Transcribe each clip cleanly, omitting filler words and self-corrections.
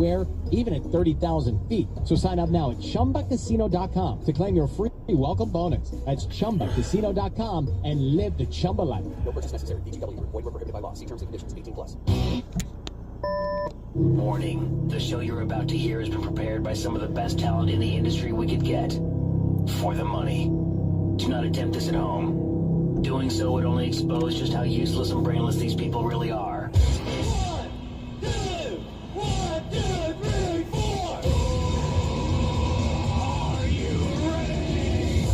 anywhere, even at 30,000 feet. So sign up now at ChumbaCasino.com to claim your free welcome bonus. That's ChumbaCasino.com and live the Chumba life. No purchase necessary. VGW. Void where prohibited by law. See terms and conditions. 18+. Warning. The show you're about to hear has been prepared by some of the best talent in the industry we could get. For the money. Do not attempt this at home. Doing so would only expose just how useless and brainless these people really are. 1, 2, 1, 2, 3, 4. Are you ready?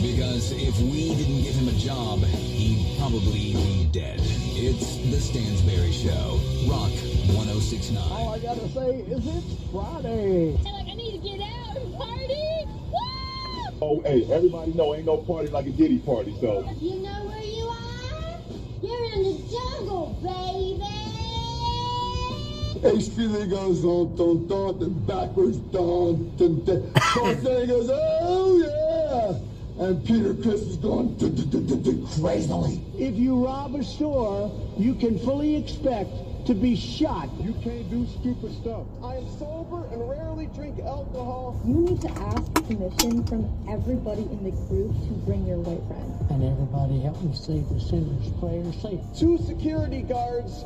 Because if we didn't give him a job, he'd probably be dead. It's the Stansberry Show. Rock 1069. All I gotta say is it's Friday. I need to get out and party. Woo! Oh, hey, everybody know ain't no party like a Diddy party, so. You know where you are? You're in the jungle, baby. Hey, Steely goes on, dun, dun, then backwards, dun, dun, dun. Jose goes, oh yeah. And Peter Chris is going crazily. If you rob a store, you can fully expect to be shot. You can't do stupid stuff. I am sober and rarely drink alcohol. You need to ask permission from everybody in the group to bring your white friend. And everybody help me say the sinner's prayer safe. 2 security guards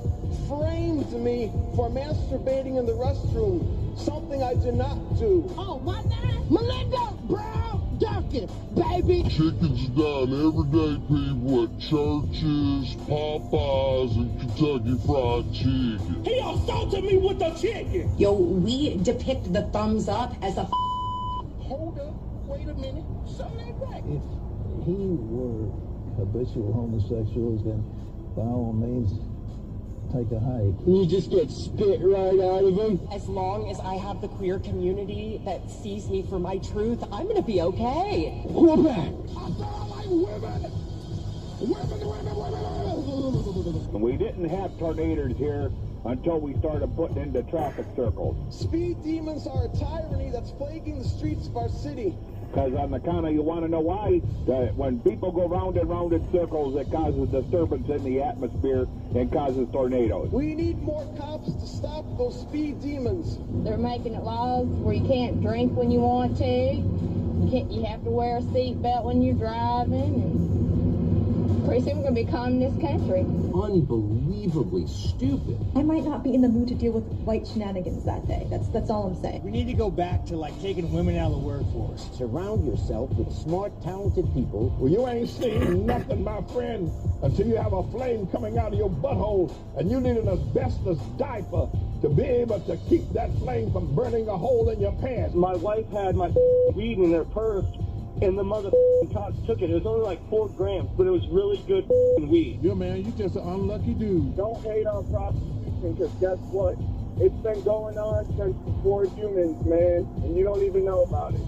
framed me for masturbating in the restroom, something I did not do. Oh, my name? Melinda Brown Duckett, baby. Chicken's done every day, people, at churches, Popeyes, and Kentucky Fried Chicken. He assaulted me with the chicken. Yo, we depict the thumbs up as a Hold up, wait a minute. Show that back. If he were habitual homosexuals, then by all means, take a hike. You just get spit right out of him. As long as I have the queer community that sees me for my truth, I'm gonna be okay. Pull back. I said I like women. Women. We didn't have tornadoes here until we started putting into traffic circles. Speed demons are a tyranny that's plaguing the streets of our city. Because on the counter, you want to know why? When people go round and round in circles, it causes disturbance in the atmosphere and causes tornadoes. We need more cops to stop those speed demons. They're making it laws where you can't drink when you want to. You have to wear a seatbelt when you're driving. And pretty soon we're going to be communist country. Unbelievably stupid. I might not be in the mood to deal with white shenanigans that day. That's all I'm saying. We need to go back to taking women out of the workforce. Surround yourself with smart, talented people. Well, you ain't seen nothing, my friend, until you have a flame coming out of your butthole, and you need an asbestos diaper to be able to keep that flame from burning a hole in your pants. My wife had my weed in her purse, and the mother cops took it. It was only like 4 grams, but it was really good weed. Yeah, man, you just an unlucky dude. Don't hate on prostitution, because guess what? It's been going on since before humans, man, and you don't even know about it.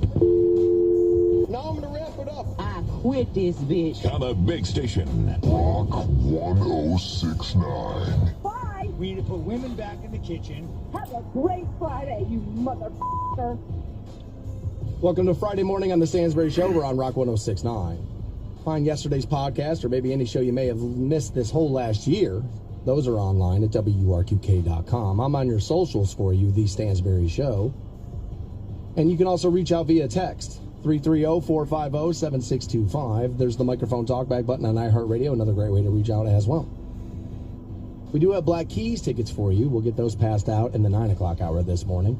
Now I'm gonna wrap it up. I quit this bitch. On a big station. Rock 1069. Bye! We need to put women back in the kitchen. Have a great Friday, you motherfucker! Welcome to Friday morning on the Stansberry Show. We're on Rock 1069. Find yesterday's podcast or maybe any show you may have missed this whole last year. Those are online at WRQK.com. I'm on your socials for you, The Stansberry Show. And you can also reach out via text, 330-450-7625. There's the microphone talkback button on iHeartRadio, another great way to reach out as well. We do have Black Keys tickets for you. We'll get those passed out in the 9 o'clock hour this morning.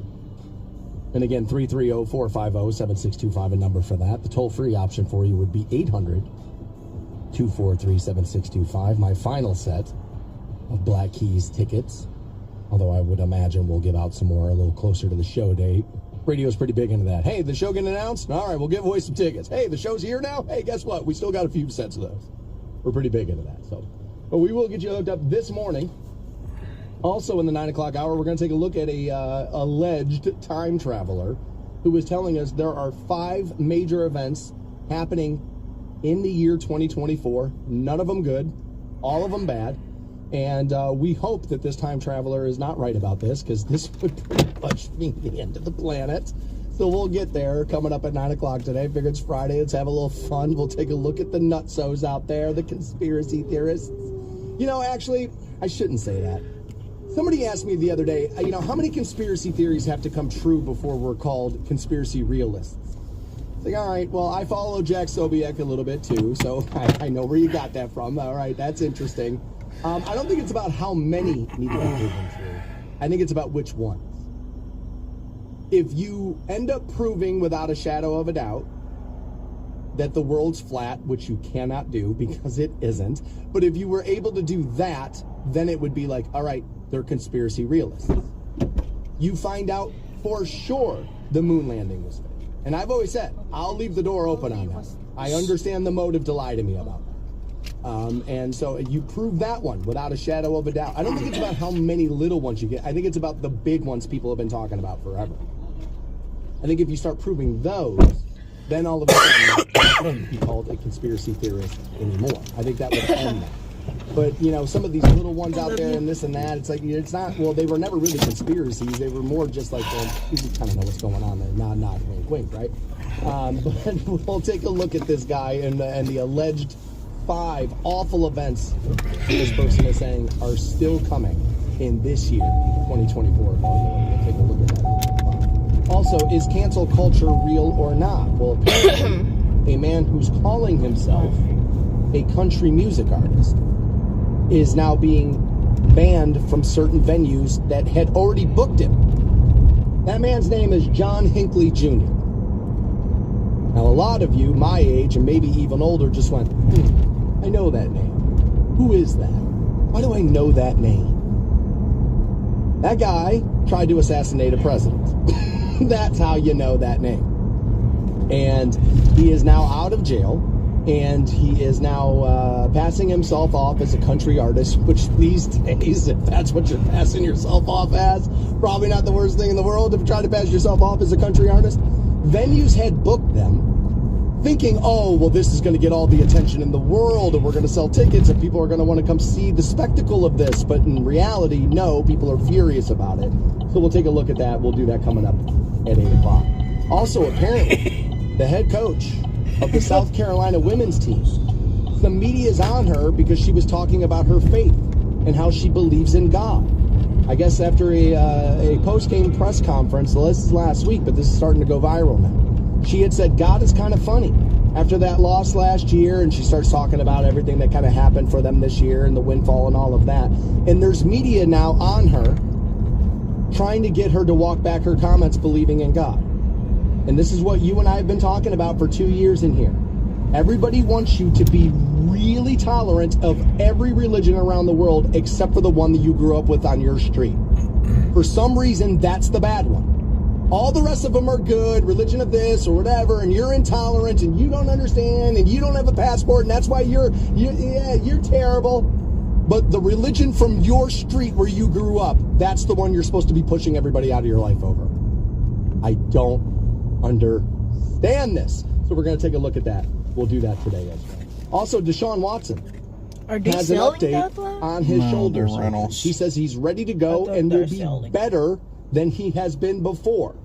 And again, 330-450-7625, a number for that. The toll-free option for you would be 800-243-7625. My final set of Black Keys tickets, although I would imagine we'll give out some more a little closer to the show date. Radio's pretty big into that. Hey, the show getting announced? All right, we'll give away some tickets. Hey, the show's here now? Hey, guess what? We still got a few sets of those. We're pretty big into that. But we will get you hooked up this morning. Also in the 9 o'clock hour, we're going to take a look at a alleged time traveler who was telling us there are 5 major events happening in the year 2024. None of them good, all of them bad. And we hope that this time traveler is not right about this, because this would pretty much mean the end of the planet. So we'll get there coming up at 9 o'clock today. Figure it's Friday. Let's have a little fun. We'll take a look at the nutsos out there, the conspiracy theorists. You know, actually, I shouldn't say that. Somebody asked me the other day, how many conspiracy theories have to come true before we're called conspiracy realists? It's like, all right, well, I follow Jack Sobiek a little bit too, so I know where you got that from. All right, that's interesting. I don't think it's about how many need to be proven true. I think it's about which ones. If you end up proving without a shadow of a doubt that the world's flat, which you cannot do because it isn't, but if you were able to do that, then it would be like, all right, they're conspiracy realists. You find out for sure the moon landing was fake. And I've always said, I'll leave the door open on that. I understand the motive to lie to me about that. And so you prove that one without a shadow of a doubt. I don't think it's about how many little ones you get. I think it's about the big ones people have been talking about forever. I think if you start proving those, then all of a sudden you wouldn't be called a conspiracy theorist anymore. I think that would end that. But, some of these little ones out there and this and that, it's like, it's not, well, they were never really conspiracies. They were more just like, well, you kind of know what's going on there. Nod, wink, wink, right? But we'll take a look at this guy and the alleged 5 awful events this person is saying are still coming in this year, 2024. We'll take a look at that. Also, is cancel culture real or not? Well, apparently, a man who's calling himself a country music artist is now being banned from certain venues that had already booked him. That man's name is John Hinckley Jr. Now, a lot of you, my age, and maybe even older, just went, I know that name. Who is that? Why do I know that name? That guy tried to assassinate a president. That's how you know that name. And he is now out of jail, and he is now passing himself off as a country artist, which these days, if that's what you're passing yourself off as, probably not the worst thing in the world to try to pass yourself off as a country artist. Venues had booked them, thinking, oh, well, this is going to get all the attention in the world, and we're going to sell tickets, and people are going to want to come see the spectacle of this. But in reality, no, people are furious about it. So we'll take a look at that. We'll do that coming up at 8 o'clock. Also, apparently, the head coach of the South Carolina women's team, the media is on her because she was talking about her faith and how she believes in God. I guess after a post-game press conference, this is last week, but this is starting to go viral now. She had said God is kind of funny after that loss last year, and she starts talking about everything that kind of happened for them this year and the windfall and all of that. And there's media now on her trying to get her to walk back her comments believing in God. And this is what you and I have been talking about for 2 years in here. Everybody wants you to be really tolerant of every religion around the world except for the one that you grew up with on your street. For some reason, that's the bad one. All the rest of them are good, religion of this or whatever, and you're intolerant and you don't understand and you don't have a passport and that's why you're terrible. But the religion from your street where you grew up, that's the one you're supposed to be pushing everybody out of your life over. I don't understand this. So we're going to take a look at that. We'll do that today as well. Also, Deshaun Watson has an update on his shoulder surgery. He says he's ready to go and will be better than he has been before.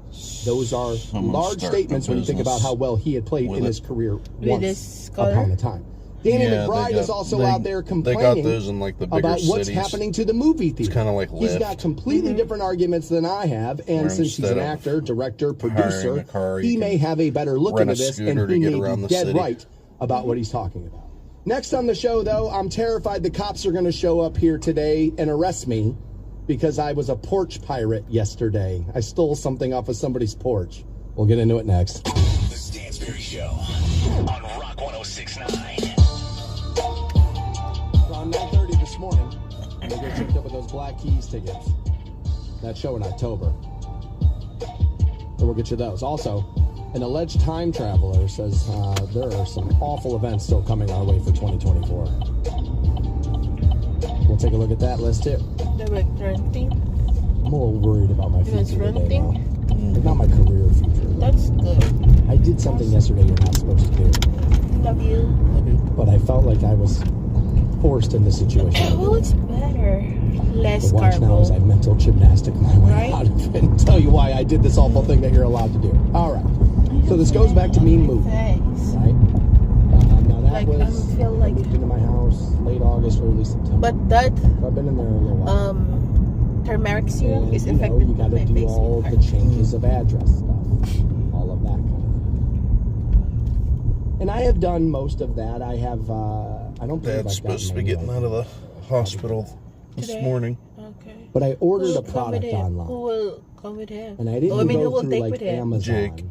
Those are large statements when you think about how well he had played in his career once upon a time. Danny McBride is also out there complaining about what's happening to the movie theater. It's kind of like Lyft. He's got completely different arguments than I have, and since he's an actor, director, producer, he may have a better look into this, and he may be dead right about what he's talking about. Next on the show, though, I'm terrified the cops are going to show up here today and arrest me because I was a porch pirate yesterday. I stole something off of somebody's porch. We'll get into it next. The Stansberry Show on Rock 106.9. Around 9:30 this morning, I'm going to get hooked up with those Black Keys tickets. That show in October. And we'll get you those. Also, an alleged time traveler says there are some awful events still coming our way for 2024. We'll take a look at that list too. The renting? I'm a little worried about my future today, but not my career future. That's good. I did something yesterday you're not supposed to do. Love you. But I felt like I was forced in this situation. Well, it's better. Less the watch now is I mental gymnastic my way out of it and tell you why I did this awful thing that you're allowed to do. All right. So this goes back to Mean Movie. Thanks. Right? Now that was I feel like moved into my house late August, early September. But that so I've been in there a little while. turmeric syrup And, is you know, effective you got on to my do face. all the changes of address stuff, all of that kind of thing. And I have done most of that. I have, I don't believe Dad's I've gotten supposed to be my getting new out of the hospital this Today? morning. Okay. But I ordered Who a will come product with him? online. Who will come with him? And I didn't Oh, I mean, who go will through take like with him? Amazon Jake.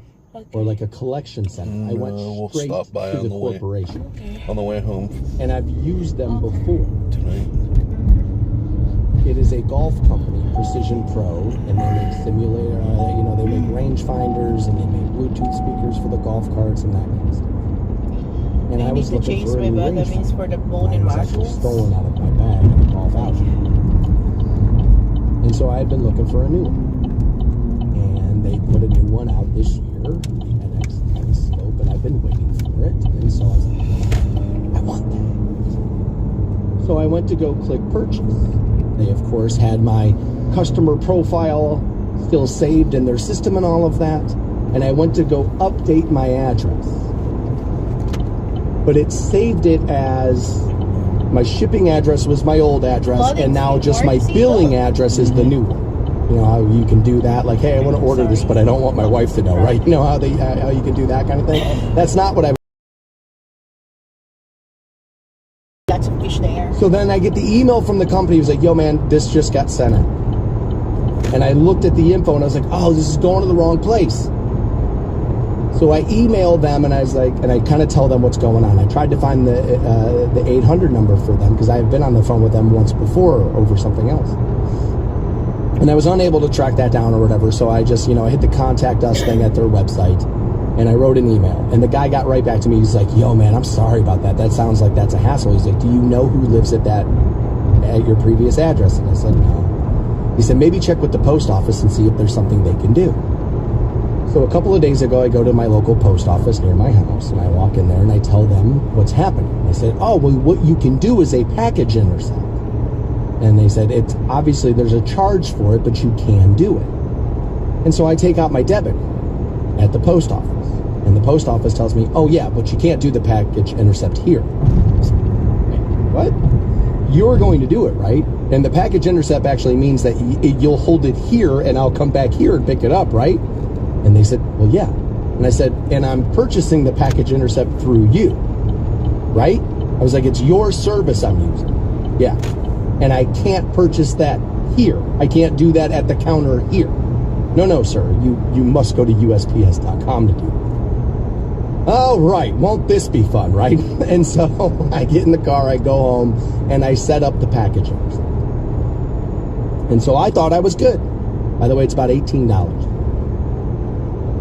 or like a collection center. I went We'll straight stop by to on the the way. corporation. On the way home And I've used them before. tonight. It is a golf company, Precision Pro, and they make simulator, you know, they make range finders and they make Bluetooth speakers for the golf carts and that kind of stuff. And I was need to looking change for a my new range vitamins for the bone finder. and Mine was actually muscles. stolen out of my bag in a golf outing. And so I had been looking for a new one. And they put a new one out this year, the NX Telescope, and I've been waiting for it. And so I was like, I want that. So I went to go click purchase. They, of course, had my customer profile still saved in their system and all of that. And I went to go update my address. But it saved it as my shipping address was my old address, and now just my billing address is the new one. You know how you can do that? Like, hey, I want to order this, but I don't want my wife to know, right? You know how how you can do that kind of thing? That's not what I... Lots of fish there. So then I get the email from the company. It was like, yo, man, this just got sent out. And I looked at the info and I was like, oh, this is going to the wrong place. So I emailed them and I was like, and I kind of tell them what's going on. I tried to find the 800 number for them because I have been on the phone with them once before over something else. And I was unable to track that down or whatever. So I just, you know, I hit the contact us thing at their website and I wrote an email. And the guy got right back to me. He's like, yo, man, I'm sorry about that. That sounds like that's a hassle. He's like, do you know who lives at your previous address? And I said, no. He said, maybe check with the post office and see if there's something they can do. So a couple of days ago, I go to my local post office near my house, and I walk in there and I tell them what's happening. I said, oh, well, what you can do is a package intercept. And they said, it's obviously there's a charge for it, but you can do it. And so I take out my debit at the post office, and the post office tells me, oh yeah, but you can't do the package intercept here. I said, what? You're going to do it, right? And the package intercept actually means that you'll hold it here and I'll come back here and pick it up, right? And they said, well, yeah. And I said, and I'm purchasing the package intercept through you, right? I was like, it's your service I'm using. Yeah. And I can't purchase that here. I can't do that at the counter here. No, sir. You must go to USPS.com to do it. Oh, right. Won't this be fun, right? And so I get in the car, I go home, and I set up the package intercept. And so I thought I was good. By the way, it's about $18.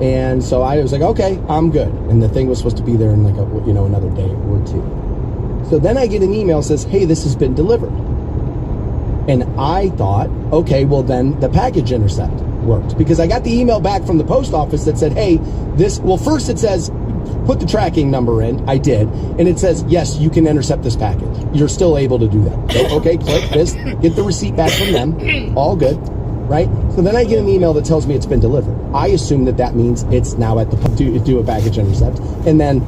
And so I was like, okay, I'm good. And the thing was supposed to be there in like another day or two. So then I get an email that says, hey, this has been delivered. And I thought, okay, well then the package intercept worked, because I got the email back from the post office that said, hey, first it says, put the tracking number in. I did. And it says, yes, you can intercept this package. You're still able to do that. So, okay, click this, get the receipt back from them. All good. Right? So then I get an email that tells me it's been delivered. I assume that means it's now at the do a package intercept, and then,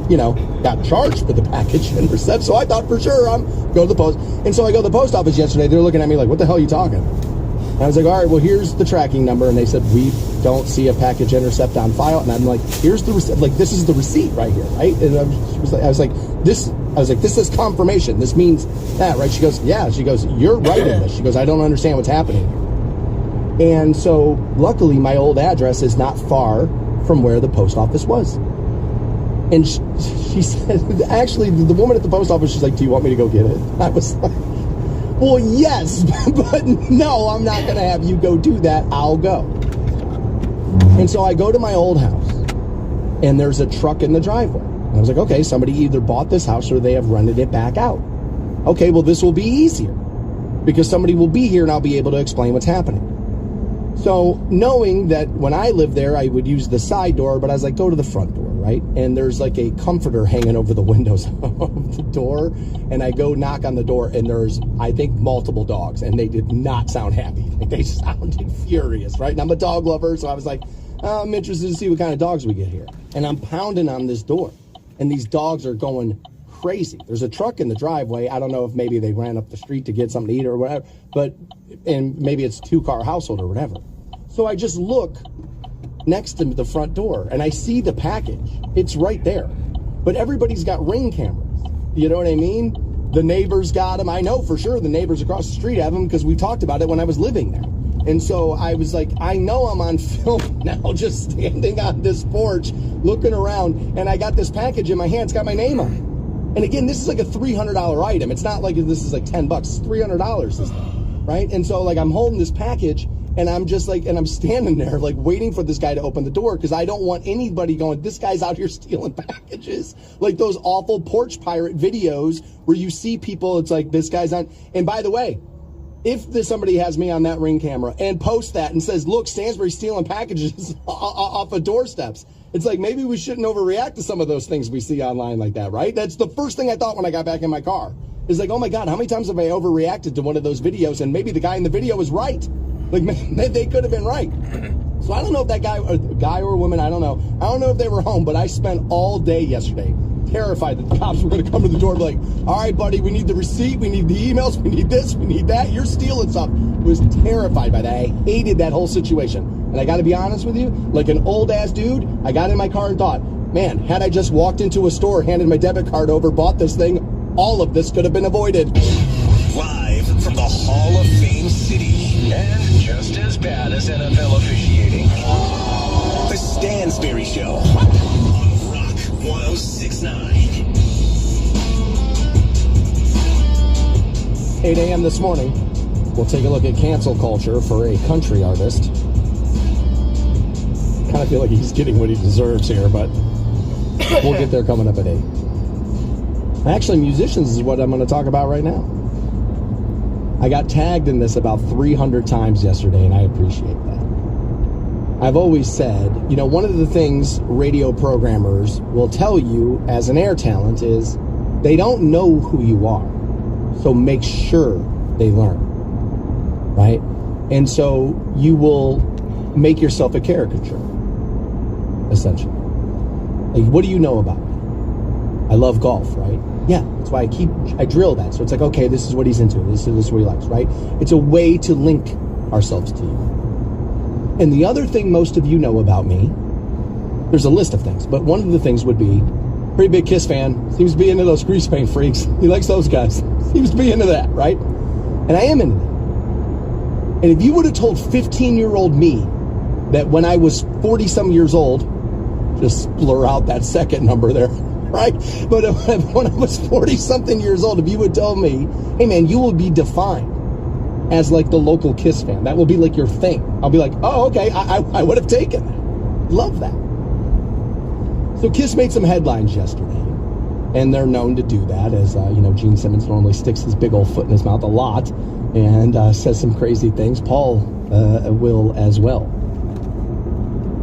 got charged for the package intercept. So I thought for sure I'm go to the post. And so I go to the post office yesterday. They're looking at me like, what the hell are you talking about? And I was like, all right, well, here's the tracking number. And they said, we don't see a package intercept on file. And I'm like, here's the receipt. Like, this is the receipt right here, right? And I was like, this is confirmation. This means that, right? She goes, yeah. She goes, you're right in this. She goes, I don't understand what's happening here. And so, luckily, my old address is not far from where the post office was. And she said, actually, the woman at the post office, she's like, do you want me to go get it? I was like, well, yes, but no, I'm not going to have you go do that. I'll go. And so I go to my old house, and there's a truck in the driveway. And I was like, okay, somebody either bought this house or they have rented it back out. Okay, well, this will be easier because somebody will be here and I'll be able to explain what's happening. So knowing that when I lived there, I would use the side door, but I was like, go to the front door, right? And there's like a comforter hanging over the windows of the door. And I go knock on the door and there's, I think, multiple dogs, and they did not sound happy. Like, they sounded furious, right? And I'm a dog lover, so I was like, I'm interested to see what kind of dogs we get here. And I'm pounding on this door, and these dogs are going crazy. There's a truck in the driveway. I don't know if maybe they ran up the street to get something to eat or whatever, and maybe it's a 2-car household or whatever. So I just look next to the front door and I see the package. It's right there. But everybody's got Ring cameras. You know what I mean? The neighbors got them. I know for sure the neighbors across the street have them because we talked about it when I was living there. And so I was like, I know I'm on film now, just standing on this porch, looking around, and I got this package in my hand. It's got my name on it. And again, this is like a $300 item. It's not like this is like $10. It's $300 this thing, right? And so like I'm holding this package, and I'm just like, and I'm standing there like waiting for this guy to open the door because I don't want anybody going, this guy's out here stealing packages. Like those awful porch pirate videos where you see people, it's like this guy's on. And by the way, if somebody has me on that Ring camera and posts that and says, look, Stansbury's stealing packages off of doorsteps, it's like maybe we shouldn't overreact to some of those things we see online like that, right? That's the first thing I thought when I got back in my car. Is like, oh my God, how many times have I overreacted to one of those videos and maybe the guy in the video was right? Like, they could have been right. So I don't know if that guy or woman, I don't know. I don't know if they were home, but I spent all day yesterday terrified that the cops were going to come to the door and be like, all right, buddy, we need the receipt, we need the emails, we need this, we need that. You're stealing stuff. I was terrified by that. I hated that whole situation. And I got to be honest with you, like an old-ass dude, I got in my car and thought, man, had I just walked into a store, handed my debit card over, bought this thing, all of this could have been avoided. Live from the Hall of Fame City. And just as bad as NFL officiating. The Stansbury Show. On Rock 1069. 8 a.m. this morning, we'll take a look at cancel culture for a country artist. Kind of feel like he's getting what he deserves here, but we'll get there coming up at 8. Actually, musicians is what I'm going to talk about right now. I got tagged in this about 300 times yesterday, and I appreciate that. I've always said, you know, one of the things radio programmers will tell you as an air talent is they don't know who you are. So make sure they learn, right? And so you will make yourself a caricature, essentially. Like, what do you know about me? I love golf, right? Yeah, that's why I drill that. So it's like, okay, this is what he's into. This is what he likes, right? It's a way to link ourselves to you. And the other thing most of you know about me, there's a list of things, but one of the things would be, pretty big Kiss fan, seems to be into those grease paint freaks. He likes those guys. Seems to be into that, right? And I am into that. And if you would have told 15-year-old me that when I was 40-some years old, just blur out that second number there, right? But when I was 40-something years old, if you would tell me, hey man, you will be defined as like the local Kiss fan. That will be like your thing. I'll be like, oh, okay, I would have taken that. Love that. So Kiss made some headlines yesterday, and they're known to do that, as you know, Gene Simmons normally sticks his big old foot in his mouth a lot and says some crazy things. Paul will as well.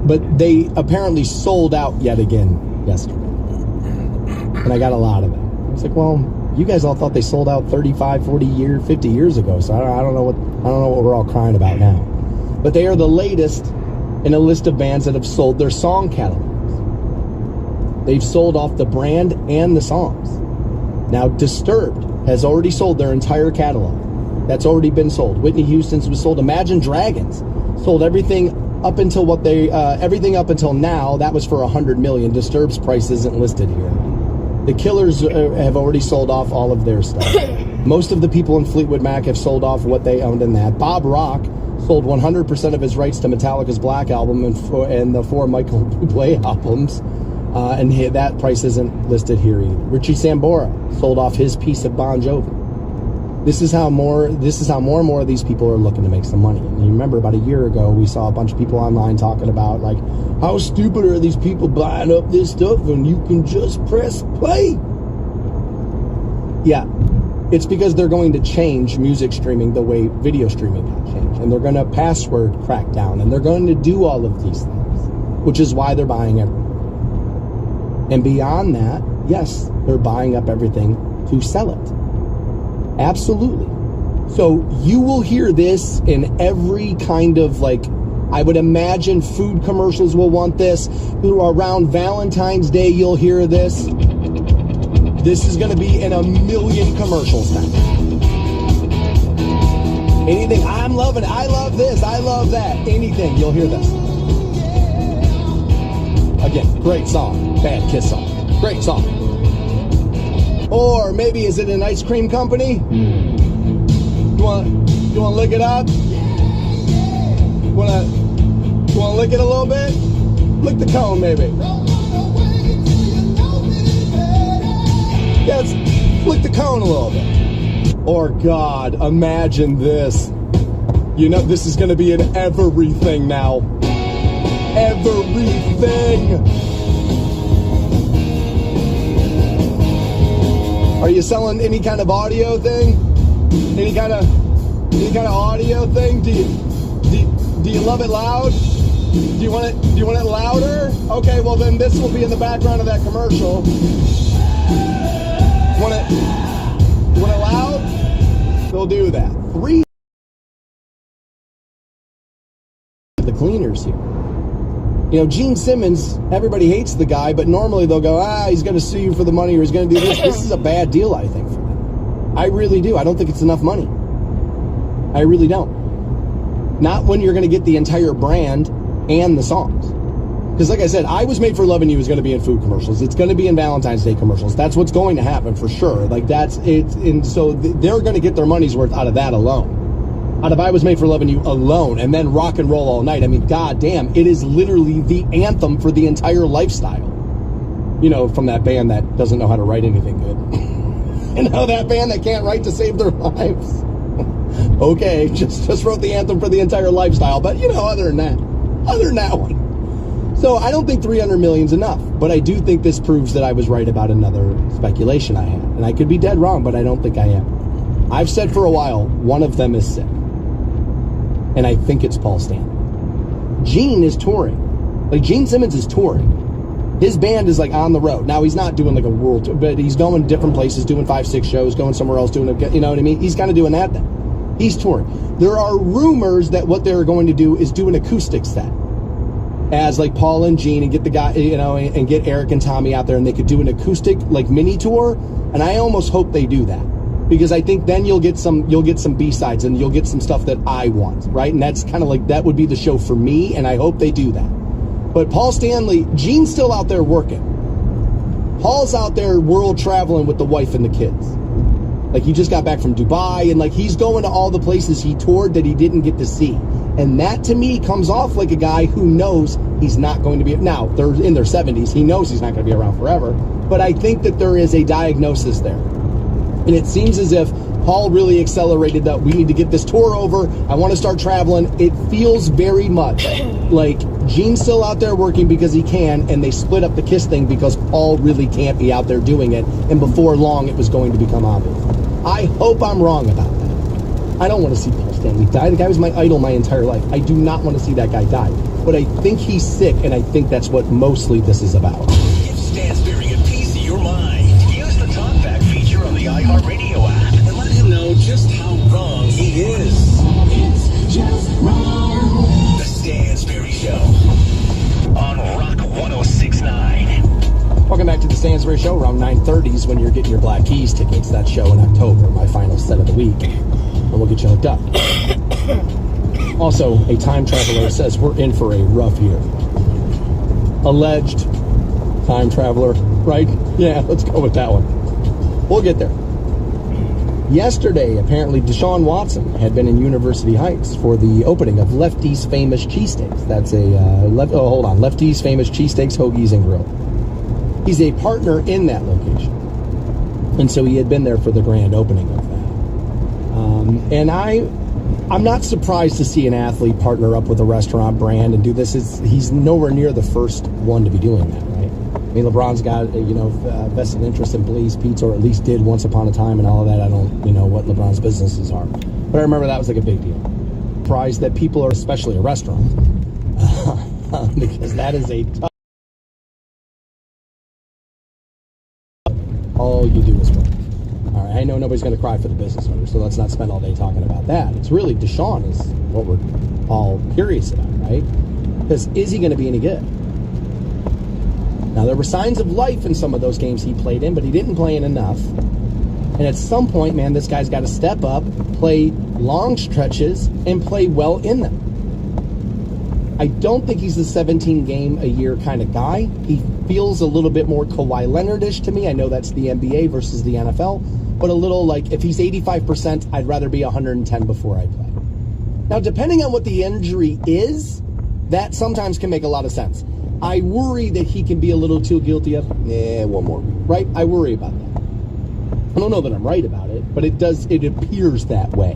But they apparently sold out yet again yesterday, and I got a lot of them. I was like, well, you guys all thought they sold out 35, 40 years, 50 years ago, so I don't know what we're all crying about now. But they are the latest in a list of bands that have sold their song catalogs. They've sold off the brand and the songs. Now, Disturbed has already sold their entire catalog. That's already been sold. Whitney Houston's was sold. Imagine Dragons sold everything up until everything up until now. That was for $100 million. Disturbed's price isn't listed here. The Killers have already sold off all of their stuff. Most of the people in Fleetwood Mac have sold off what they owned in that. Bob Rock sold 100% of his rights to Metallica's Black Album and the 4 Michael Bublé albums. And that price isn't listed here either. Richie Sambora sold off his piece of Bon Jovi. This is how more and more of these people are looking to make some money. And you remember about a year ago, we saw a bunch of people online talking about, like, how stupid are these people buying up this stuff when you can just press play? Yeah, it's because they're going to change music streaming the way video streaming got changed. And they're going to password crack down. And they're going to do all of these things, which is why they're buying everything. And beyond that, yes, they're buying up everything to sell it. Absolutely. So you will hear this in every kind of, like, I would imagine food commercials will want this. Around Valentine's Day, you'll hear this. This is going to be in a million commercials now. Anything, I'm loving it. I love this. I love that. Anything, you'll hear this. Again, great song. Bad Kiss song. Great song. Or maybe, is it an ice cream company? You want to lick it up? You want to lick it a little bit? Lick the cone, maybe. Yeah, let's lick the cone a little bit. Or, God, imagine this. You know, this is going to be in everything now. Everything. Are you selling any kind of audio thing? Any kind of audio thing? Do you love it loud? Do you want it louder? Okay, well then this will be in the background of that commercial. Want it loud? They'll do that. 3 the cleaners here. You know, Gene Simmons, everybody hates the guy, but normally they'll go, he's going to sue you for the money or he's going to do this. This is a bad deal, I think, for them. I really do. I don't think it's enough money. I really don't. Not when you're going to get the entire brand and the songs. Because like I said, I Was Made for Loving You is going to be in food commercials. It's going to be in Valentine's Day commercials. That's what's going to happen for sure. Like that's it. And so they're going to get their money's worth out of that alone. Out of I Was Made for Loving You alone, and then Rock and Roll All Night. I mean, goddamn, it is literally the anthem for the entire lifestyle. You know, from that band that doesn't know how to write anything good. You know, that band that can't write to save their lives. Okay, just wrote the anthem for the entire lifestyle. But, you know, other than that one. So I don't think 300 million's enough. But I do think this proves that I was right about another speculation I had. And I could be dead wrong, but I don't think I am. I've said for a while, one of them is sick. And I think it's Paul Stanley. Gene is touring. Like, Gene Simmons is touring. His band is, like, on the road. Now, he's not doing, like, a world tour, but he's going different places, doing 5-6 shows, going somewhere else, doing, you know what I mean? He's kind of doing that then. He's touring. There are rumors that what they're going to do is do an acoustic set. As, like, Paul and Gene and get the guy, you know, and get Eric and Tommy out there, and they could do an acoustic, like, mini tour. And I almost hope they do that. Because I think then you'll get some B-sides and you'll get some stuff that I want, right? And that's kind of like, that would be the show for me, and I hope they do that. But Paul Stanley, Gene's still out there working. Paul's out there world traveling with the wife and the kids. Like, he just got back from Dubai, and like, he's going to all the places he toured that he didn't get to see. And that, to me, comes off like a guy who knows he's not going to be, now, they're in their 70s, he knows he's not going to be around forever, but I think that there is a diagnosis there. And it seems as if Paul really accelerated that. We need to get this tour over. I want to start traveling. It feels very much like Gene's still out there working because he can, and they split up the Kiss thing because Paul really can't be out there doing it. And before long, it was going to become obvious. I hope I'm wrong about that. I don't want to see Paul Stanley die. The guy was my idol my entire life. I do not want to see that guy die. But I think he's sick, and I think that's what mostly this is about. Give Stansberry a piece of your mind. Use the talkback feature on the iHeartRadio app and let him know just how wrong he is. It's just wrong. The Stansberry Show on Rock 106.9. Welcome back to the Stansberry Show. Around 9:30 when you're getting your Black Keys tickets. That show in October, my final set of the week. And we'll get you hooked up. Also, a time traveler says we're in for a rough year. Alleged time traveler, right? Yeah, let's go with that one. We'll get there. Yesterday, apparently, Deshaun Watson had been in University Heights for the opening of Lefty's Famous Cheesesteaks. That's Lefty's Famous Cheesesteaks, Hoagies, and Grill. He's a partner in that location. And so he had been there for the grand opening of that. And I'm not surprised to see an athlete partner up with a restaurant brand and do this. He's nowhere near the first one to be doing that, right? I mean, LeBron's got, vested interest in Blaze Pizza, or at least did once upon a time, and all of that. I don't, know what LeBron's businesses are. But I remember that was like a big deal. Surprised that people are, especially a restaurant, because that is a tough. All you do is work. All right, I know nobody's going to cry for the business owner, so let's not spend all day talking about that. It's really Deshaun is what we're all curious about, right? Because is he going to be any good? Now, there were signs of life in some of those games he played in, but he didn't play in enough. And at some point, man, this guy's got to step up, play long stretches, and play well in them. I don't think he's a 17-game-a-year kind of guy. He feels a little bit more Kawhi Leonard-ish to me. I know that's the NBA versus the NFL, but a little like if he's 85%, I'd rather be 110 before I play. Now, depending on what the injury is, that sometimes can make a lot of sense. I worry that he can be a little too guilty of, one more, right? I worry about that. I don't know that I'm right about it, but it appears that way.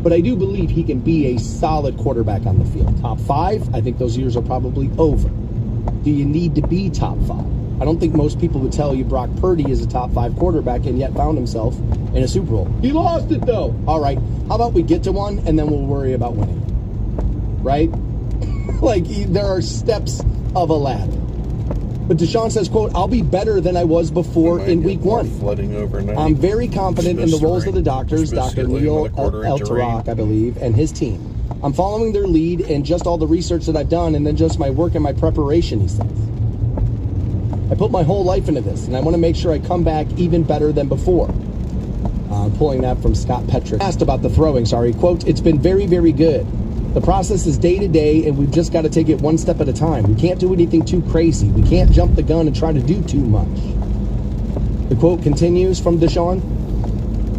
But I do believe he can be a solid quarterback on the field. Top 5, I think those years are probably over. Do you need to be top 5? I don't think most people would tell you Brock Purdy is a top 5 quarterback and yet found himself in a Super Bowl. He lost it, though. All right, how about we get to one and then we'll worry about winning? Right? Like, there are steps of a ladder. But Deshaun says, quote, I'll be better than I was before in week 1. Flooding overnight. I'm very confident in the roles of the doctors, Dr. Neil El-Tarak, I believe, and his team. I'm following their lead and just all the research that I've done and then just my work and my preparation, he says. I put my whole life into this, and I want to make sure I come back even better than before. I'm pulling that from Scott Petrick. Asked about the throwing, quote, it's been very, very good. The process is day to day, and we've just got to take it one step at a time. We can't do anything too crazy. We can't jump the gun and try to do too much. The quote continues from Deshaun.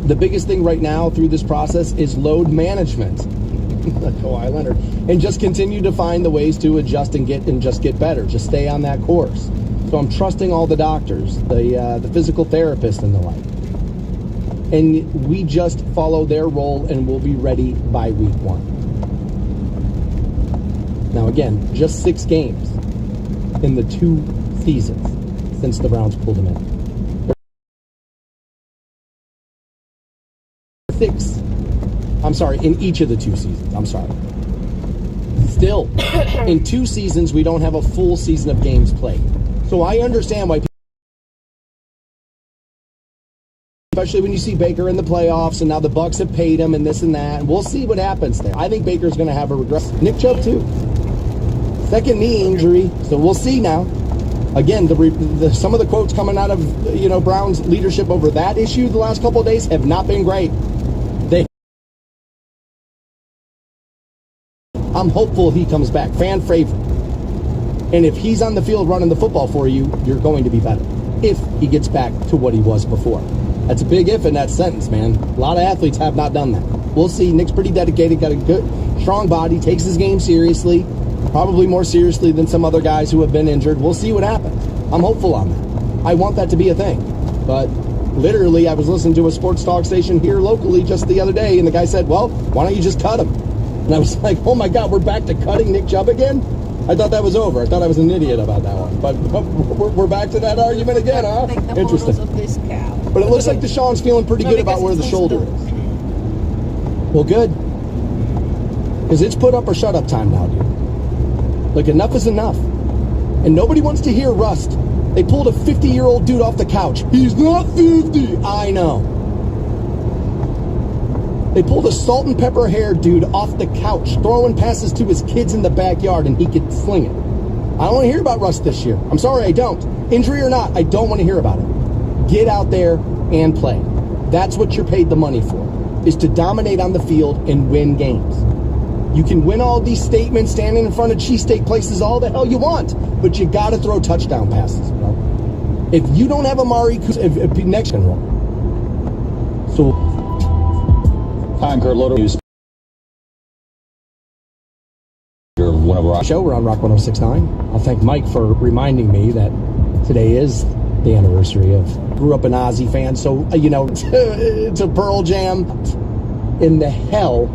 The biggest thing right now through this process is load management. Kawhi Leonard. And just continue to find the ways to adjust and just get better. Just stay on that course. So I'm trusting all the doctors, the physical therapists and the like. And we just follow their role and we'll be ready by week 1. Now, again, just 6 games in the 2 seasons since the Browns pulled him in. 6. In each of the 2 seasons. Still, in 2 seasons, we don't have a full season of games played. So I understand why people, especially when you see Baker in the playoffs, and now the Bucs have paid him and this and that, and we'll see what happens there. I think Baker's going to have a regress. Nick Chubb, too. Second knee injury, so we'll see now. Again, some of the quotes coming out of Brown's leadership over that issue the last couple of days have not been great. I'm hopeful he comes back. Fan favorite. And if he's on the field running the football for you, you're going to be better. If he gets back to what he was before. That's a big if in that sentence, man. A lot of athletes have not done that. We'll see. Nick's pretty dedicated, got a good, strong body, takes his game seriously. Probably more seriously than some other guys who have been injured. We'll see what happens. I'm hopeful on that. I want that to be a thing. But literally, I was listening to a sports talk station here locally just the other day, and the guy said, well, why don't you just cut him? And I was like, oh my God, we're back to cutting Nick Chubb again? I thought that was over. I thought I was an idiot about that one. But we're back to that argument again, huh? Interesting. But it looks like Deshaun's feeling pretty good about where the shoulder is. Well, good. Because it's put up or shut up time now, dude. Like, enough is enough. And nobody wants to hear Rust. They pulled a 50-year-old dude off the couch. He's not 50. I know. They pulled a salt and pepper hair dude off the couch, throwing passes to his kids in the backyard, and he could sling it. I don't want to hear about Rust this year. I'm sorry, I don't. Injury or not, I don't want to hear about it. Get out there and play. That's what you're paid the money for, is to dominate on the field and win games. You can win all these statements standing in front of cheesesteak places all the hell you want, but you got to throw touchdown passes, bro. If you don't have Amari Cooper, next can roll. So, Kurt Loder News. You're one of our show. We're on Rock 106.9. I'll thank Mike for reminding me that today is the anniversary of. Grew up an Ozzy fan, so to Pearl Jam. In the hell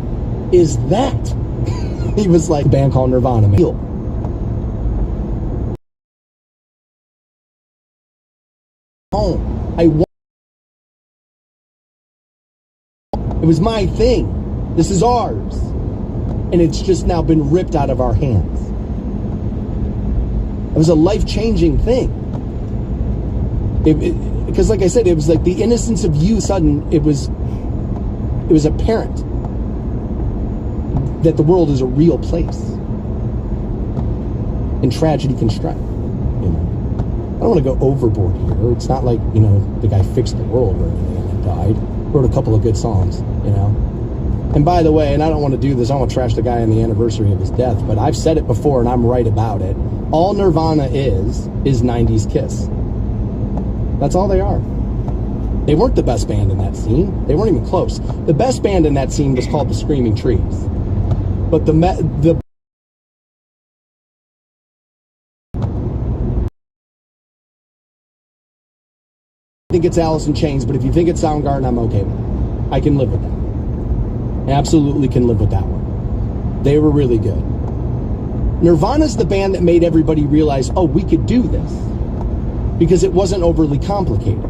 is that? He was like a band called Nirvana. Home. It was my thing. This is ours. And it's just now been ripped out of our hands. It was a life-changing thing. Because like I said, it was like the innocence of youth. Sudden, it was apparent that the world is a real place. And tragedy can strike. I don't want to go overboard here. It's not like, you know, the guy fixed the world or anything and then died. Wrote a couple of good songs, you know. And by the way, and I don't want to do this, I don't want to trash the guy on the anniversary of his death, but I've said it before and I'm right about it. All Nirvana is 90s Kiss. That's all they are. They weren't the best band in that scene. They weren't even close. The best band in that scene was called the Screaming Trees. But the I think it's Alice in Chains, but if you think it's Soundgarden, I'm okay with it. I can live with that. I absolutely can live with that one. They were really good. Nirvana's the band that made everybody realize, oh, we could do this. Because it wasn't overly complicated.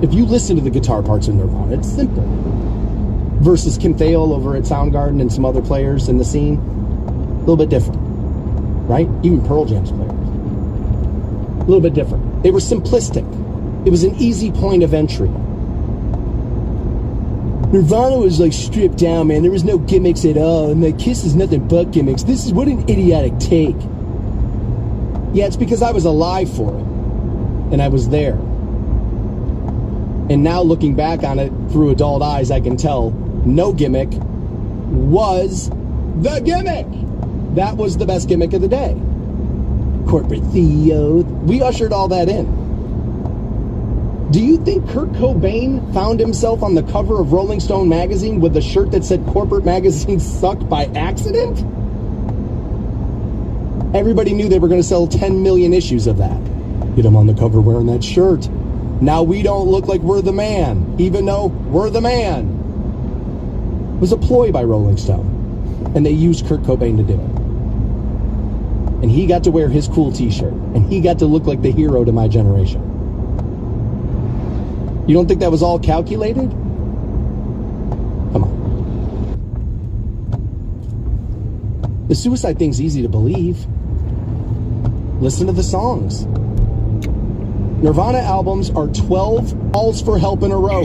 If you listen to the guitar parts in Nirvana, it's simple. Versus Kim Thayil over at Soundgarden and some other players in the scene, a little bit different. Right? Even Pearl Jam's players. A little bit different. They were simplistic. It was an easy point of entry. Nirvana was like stripped down, man. There was no gimmicks at all. And the Kiss is nothing but gimmicks. This is what an idiotic take. Yeah, it's because I was alive for it. And I was there. And now looking back on it through adult eyes, I can tell no gimmick was the gimmick. That was the best gimmick of the day. Corporate Theo. We ushered all that in. Do you think Kurt Cobain found himself on the cover of Rolling Stone magazine with a shirt that said corporate magazine sucked by accident? Everybody knew they were going to sell 10 million issues of that. Get him on the cover wearing that shirt. Now we don't look like we're the man, even though we're the man. It was a ploy by Rolling Stone. And they used Kurt Cobain to do it. And he got to wear his cool t-shirt. And he got to look like the hero to my generation. You don't think that was all calculated? Come on. The suicide thing's easy to believe. Listen to the songs. Nirvana albums are 12 calls for help in a row.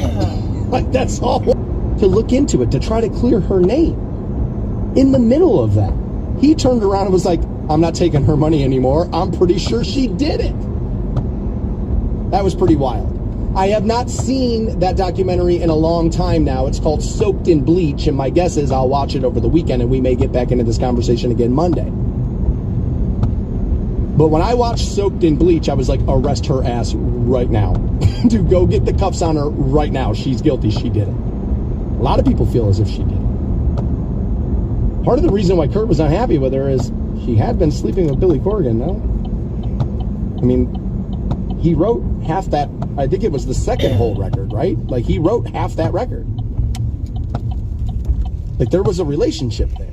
Like, that's all. To look into it, to try to clear her name. In the middle of that, he turned around and was like, I'm not taking her money anymore. I'm pretty sure she did it. That was pretty wild. I have not seen that documentary in a long time now. It's called Soaked in Bleach, and my guess is I'll watch it over the weekend, and we may get back into this conversation again Monday. But when I watched Soaked in Bleach, I was like, arrest her ass right now. Dude, go get the cuffs on her right now. She's guilty. She did it. A lot of people feel as if she did it. Part of the reason why Kurt was unhappy with her is she had been sleeping with Billy Corgan, no? I mean, he wrote half that. I think it was the second whole record, right? Like, he wrote half that record. Like, there was a relationship there.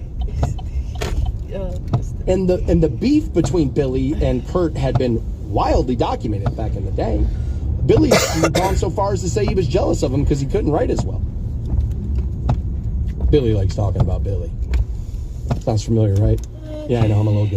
And the beef between Billy and Kurt had been wildly documented back in the day. Billy's gone so far as to say he was jealous of him because he couldn't write as well. Billy likes talking about Billy. Sounds familiar, right? Yeah, I know, I'm a little good.